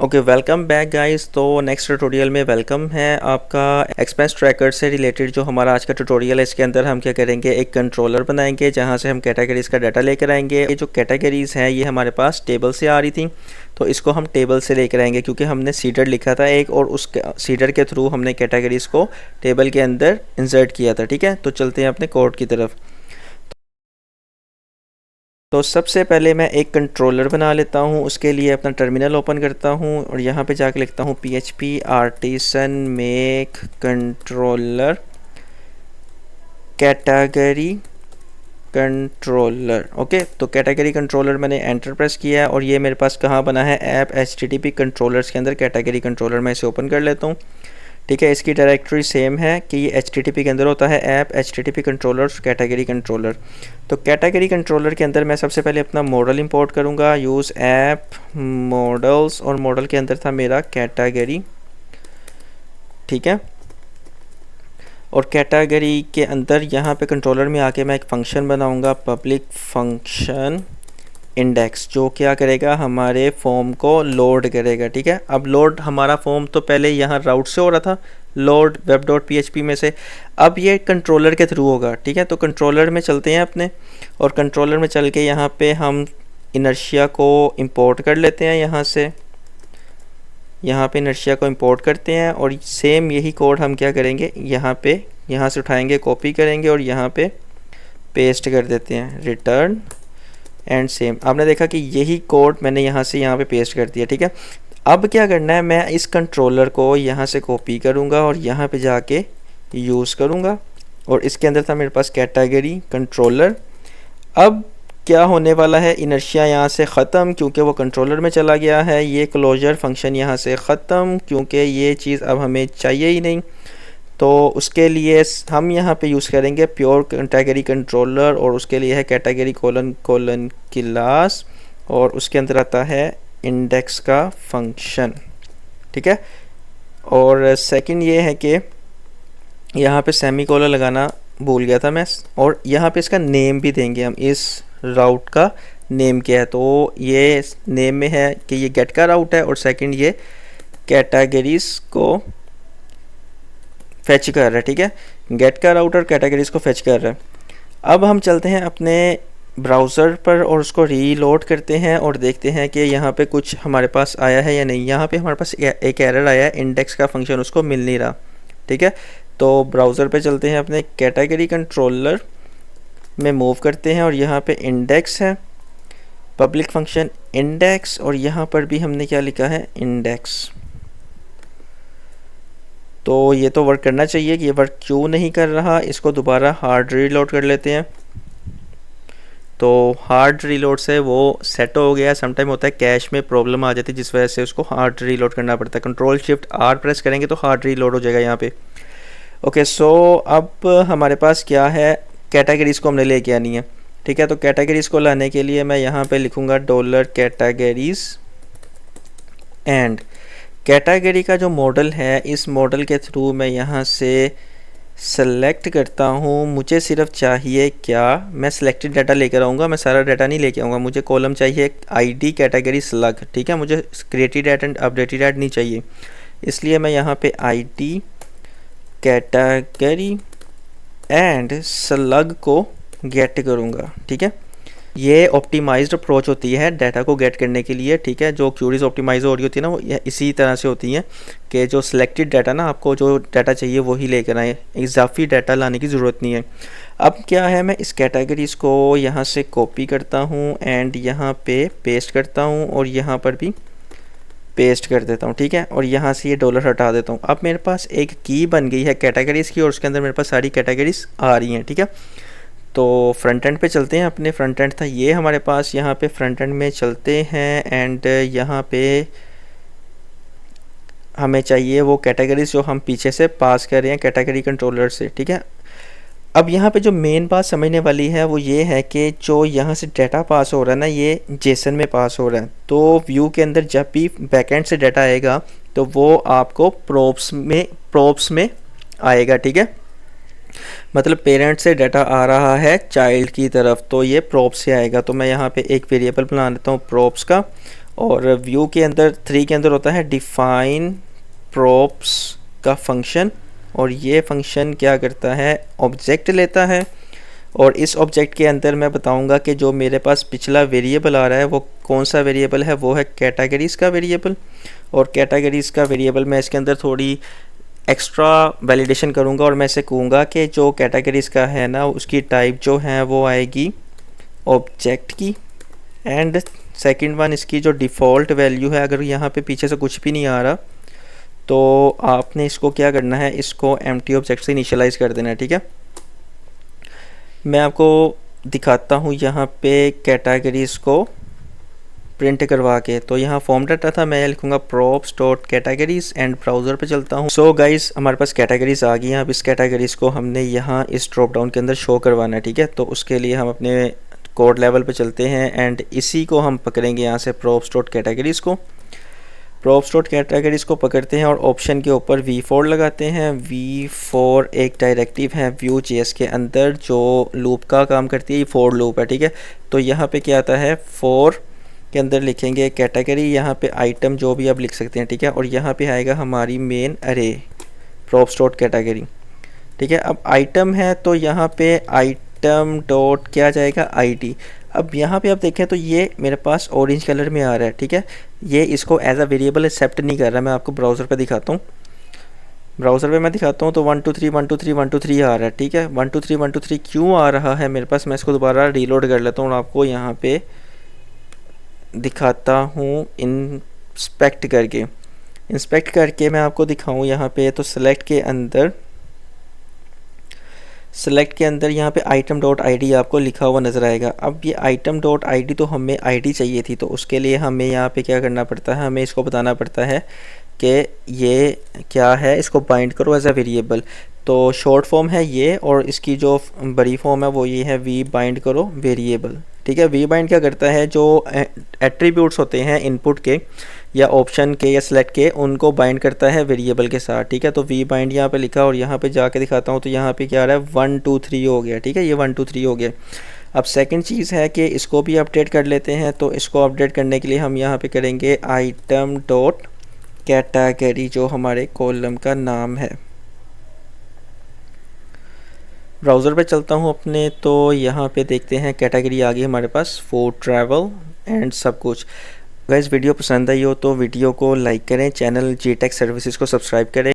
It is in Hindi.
Okay, welcome back guys. तो नेक्स्ट ट्यूटोरियल में वेलकम है आपका। एक्सपेंस ट्रैकर से रिलेटेड जो हमारा आज का ट्यूटोरियल है, इसके अंदर हम क्या करेंगे, एक कंट्रोलर बनाएंगे जहां से हम कैटेगरीज का डाटा लेकर आएंगे। ये जो कैटेगरीज हैं ये हमारे पास टेबल से आ रही थी, तो इसको हम टेबल से लेकर आएंगे क्योंकि हमने सीडर लिखा था एक, और उस सीडर के थ्रू हमने कैटेगरीज को टेबल के अंदर इंसर्ट किया था। ठीक है, तो चलते हैं अपने कोड की तरफ। तो सबसे पहले मैं एक कंट्रोलर बना लेता हूँ। उसके लिए अपना टर्मिनल ओपन करता हूँ और यहाँ पे जाके लिखता हूँ PHP artisan make controller category controller. Okay, तो कैटेगरी कंट्रोलर मैंने एंटर प्रेस किया है और ये मेरे पास कहाँ बना है, ऐप HTTP कंट्रोलर्स के अंदर कैटेगरी कंट्रोलर। मैं इसे ओपन कर लेता हूँ। ठीक है, इसकी डायरेक्टरी सेम है कि ये HTTP के अंदर होता है, app HTTP controllers category controller. तो कैटेगरी कंट्रोलर के अंदर मैं सबसे पहले अपना मॉडल इंपोर्ट करूँगा, यूज़ ऐप मॉडल्स, और मॉडल के अंदर था मेरा कैटेगरी। ठीक है, और कैटेगरी के अंदर यहाँ पे कंट्रोलर में आके मैं एक फ़ंक्शन बनाऊँगा, पब्लिक फंक्शन इंडेक्स, जो क्या करेगा, हमारे फॉर्म को लोड करेगा। ठीक है, अब लोड हमारा फॉर्म तो पहले यहाँ राउट से हो रहा था, लोड web.php में से, अब ये कंट्रोलर के थ्रू होगा। ठीक है, तो कंट्रोलर में चलते हैं अपने, और कंट्रोलर में चल के यहाँ पे हम इनर्शिया को इंपोर्ट कर लेते हैं। यहाँ पे इनर्शिया को इंपोर्ट करते हैं और सेम यही कोड हम क्या करेंगे, यहाँ से उठाएंगे, कॉपी करेंगे और यहाँ पे पेस्ट कर देते हैं, रिटर्न एंड सेम। आपने देखा कि यही कोड मैंने यहाँ से यहाँ पे पेस्ट कर दिया। ठीक है, अब क्या करना है, मैं इस कंट्रोलर को यहाँ से कॉपी करूँगा और यहाँ पे जाके यूज़ करूँगा, और इसके अंदर था मेरे पास कैटेगरी कंट्रोलर। अब क्या होने वाला है, इनर्शिया यहाँ से ख़त्म क्योंकि वो कंट्रोलर में चला गया है, ये क्लोजर फंक्शन यहाँ से ख़त्म क्योंकि ये चीज़ अब हमें चाहिए ही नहीं। तो उसके लिए हम यहाँ पे यूज़ करेंगे प्योर कैटेगरी कंट्रोलर, और उसके लिए है कैटेगरी कोलन कोलन क्लास, और उसके अंदर आता है इंडेक्स का फंक्शन। ठीक है, और सेकंड ये है कि यहाँ पे सेमी कोलन लगाना भूल गया था मैं, और यहाँ पे इसका नेम भी देंगे हम, इस राउट का नेम क्या है। तो ये नेम में है कि ये गेट का राउट है, और सेकंड ये कैटेगरीज को फेच कर रहा है। ठीक है, गेट का राउट और कैटेगरीज को फेच कर रहा है। अब हम चलते हैं अपने ब्राउज़र पर और उसको रीलोड करते हैं और देखते हैं कि यहाँ पे कुछ हमारे पास आया है या नहीं। यहाँ पे हमारे पास एक एरर आया है, इंडेक्स का फंक्शन उसको मिल नहीं रहा। ठीक है, तो ब्राउज़र पे चलते हैं, अपने कैटेगरी कंट्रोलर में मूव करते हैं और यहाँ पे इंडेक्स है, पब्लिक फंक्शन इंडेक्स, और यहाँ पर भी हमने क्या लिखा है, इंडेक्स। तो ये तो वर्क करना चाहिए, कि ये वर्क क्यों नहीं कर रहा, इसको दोबारा हार्ड रीलोड कर लेते हैं। तो हार्ड रीलोड से वो सेट हो गया। समटाइम होता है कैश में प्रॉब्लम आ जाती है जिस वजह से उसको हार्ड रीलोड करना पड़ता है। Ctrl+Shift+R प्रेस करेंगे तो हार्ड रीलोड हो जाएगा यहाँ पे। ओके, सो अब हमारे पास क्या है, कैटेगरीज को हमने लेके आनी है। ठीक है, तो कैटेगरीज को लाने के लिए मैं यहाँ पे लिखूँगा $कैटेगरीज, एंड कैटेगरी का जो मॉडल है, इस मॉडल के थ्रू मैं यहाँ से सेलेक्ट करता हूँ। मुझे सिर्फ चाहिए क्या, मैं सिलेक्टेड डाटा लेकर आऊँगा, मैं सारा डाटा नहीं लेके आऊँगा। मुझे कॉलम चाहिए ID कैटेगरी स्लग। ठीक है, मुझे created add and updated add नहीं चाहिए, इसलिए मैं यहाँ पे ID कैटेगरी एंड स्लग को गेट करूँगा। ठीक है, ये ऑप्टिमाइज्ड अप्रोच होती है डाटा को गेट करने के लिए। ठीक है, जो क्यूरीज ऑप्टिमाइज हो रही होती है ना, वो इसी तरह से होती हैं कि जो सिलेक्टेड डाटा ना, आपको जो डाटा चाहिए वही लेकर आए, इजाफी डाटा लाने की ज़रूरत नहीं है। अब क्या है, मैं इस कैटेगरीज को यहाँ से कॉपी करता हूँ एंड यहाँ पे पेस्ट करता हूँ, और यहाँ पर भी पेस्ट कर देता हूँ। ठीक है, और यहाँ से ये डॉलर हटा देता हूँ। अब मेरे पास एक की बन गई है कैटेगरीज़ की, और उसके अंदर मेरे पास सारी कैटेगरीज आ रही हैं। ठीक है, तो फ्रंट एंड पे चलते हैं, अपने फ्रंट एंड था ये हमारे पास, यहाँ पे फ्रंट एंड में चलते हैं, एंड यहाँ पे हमें चाहिए वो कैटेगरीज जो हम पीछे से पास कर रहे हैं कैटेगरी कंट्रोलर से। ठीक है, अब यहाँ पे जो मेन बात समझने वाली है वो ये है कि जो यहाँ से डाटा पास हो रहा है ना, ये जेसन में पास हो रहा है। तो व्यू के अंदर जब भी बैकएंड से डाटा आएगा तो वो आपको प्रोप्स में आएगा। ठीक है, मतलब पेरेंट से डाटा आ रहा है चाइल्ड की तरफ, तो ये प्रोप से आएगा। तो मैं यहाँ पे एक वेरिएबल बना देता हूँ प्रोप्स का, और व्यू के अंदर 3 के अंदर होता है डिफाइन प्रॉप्स का फंक्शन, और ये फंक्शन क्या करता है, ऑब्जेक्ट लेता है, और इस ऑब्जेक्ट के अंदर मैं बताऊंगा कि जो मेरे पास पिछला वेरिएबल आ रहा है वो कौन सा वेरिएबल है, वो है कैटेगरीज़ का वेरिएबल। और कैटेगरीज़ का वेरिएबल मैं इसके अंदर थोड़ी एक्स्ट्रा वैलिडेशन करूंगा, और मैं इसे कहूँगा कि जो कैटेगरीज़ का है ना उसकी टाइप जो है वो आएगी ऑब्जेक्ट की, एंड सेकंड वन इसकी जो डिफ़ॉल्ट वैल्यू है, अगर यहाँ पे पीछे से कुछ भी नहीं आ रहा तो आपने इसको क्या करना है, इसको एम्प्टी ऑब्जेक्ट से इनिशियलाइज़ कर देना है, ठीक है। मैं आपको दिखाता हूँ यहाँ पे कैटेगरीज़ को प्रिंट करवा के। तो यहाँ फॉर्म डाटा था, मैं लिखूँगा props dot categories and browser पे चलता हूँ। सो गाइस हमारे पास कैटेगरीज़ आ गई हैं। अब इस कैटेगरीज़ को हमने यहाँ इस ड्रॉप डाउन के अंदर शो करवाना है, ठीक है। तो उसके लिए हम अपने कोड लेवल पे चलते हैं एंड इसी को हम पकड़ेंगे यहाँ से props डॉट कैटेगरीज़ को। props डॉट कैटेगरीज़ को पकड़ते हैं और ऑप्शन के ऊपर v4 लगाते हैं। v4 एक डायरेक्टिव है Vue.js के अंदर जो लूप का काम करती है, ये for लूप है, ठीक है। तो यहाँ पे क्या आता है, for के अंदर लिखेंगे कैटेगरी, यहाँ पे आइटम जो भी आप लिख सकते हैं, ठीक है। और यहाँ पे आएगा हमारी मेन अरे props डॉट कैटेगरी, ठीक है। अब आइटम है तो यहाँ पे आइटम डॉट क्या जाएगा, ID। अब यहाँ पे आप देखें तो ये मेरे पास ऑरेंज कलर में आ रहा है, ठीक है। ये इसको एज अ वेरिएबल एक्सेप्ट नहीं कर रहा। मैं आपको ब्राउज़र पे दिखाता हूँ, ब्राउज़र पे मैं दिखाता हूँ तो 1 2 3 1 2 3 1 2 3 आ रहा है, ठीक है। 1 2 3 1 2 3 क्यों आ रहा है मेरे पास, मैं इसको दोबारा रीलोड कर लेता हूँ और आपको यहाँ पे दिखाता हूँ इंस्पेक्ट करके। इंस्पेक्ट करके मैं आपको दिखाऊँ यहाँ पे, तो सेलेक्ट के अंदर यहाँ पे आइटम डॉट ID आपको लिखा हुआ नज़र आएगा। अब ये आइटम डॉट ID तो हमें ID चाहिए थी, तो उसके लिए हमें यहाँ पे क्या करना पड़ता है, हमें इसको बताना पड़ता है कि ये क्या है, इसको बाइंड करो एज अ वेरिएबल। तो शॉर्ट फॉर्म है ये, और इसकी जो बड़ी फॉर्म है वो ये है वी बाइंड करो वेरिएबल, ठीक है। वी बाइंड क्या करता है, जो एट्रीब्यूट्स होते हैं इनपुट के या ऑप्शन के या सेलेक्ट के, उनको बाइंड करता है वेरिएबल के साथ, ठीक है। तो वी बाइंड यहाँ पे लिखा, और यहाँ पे जाके दिखाता हूँ तो यहाँ पे क्या आ रहा है, 1 2 3 हो गया, ठीक है। ये 1 2 3 हो गया। अब सेकंड चीज़ है कि इसको भी अपडेट कर लेते हैं। तो इसको अपडेट करने के लिए हम यहाँ पे करेंगे आइटम डॉट कैटेगरी, जो हमारे कॉलम का नाम है। ब्राउज़र पे चलता हूँ अपने, तो यहाँ पे देखते हैं कैटेगरी आ गई हमारे पास, फूड ट्रैवल एंड सब कुछ। गाइस वीडियो पसंद आई हो तो वीडियो को लाइक करें, चैनल GTech सर्विसेज को सब्सक्राइब करें।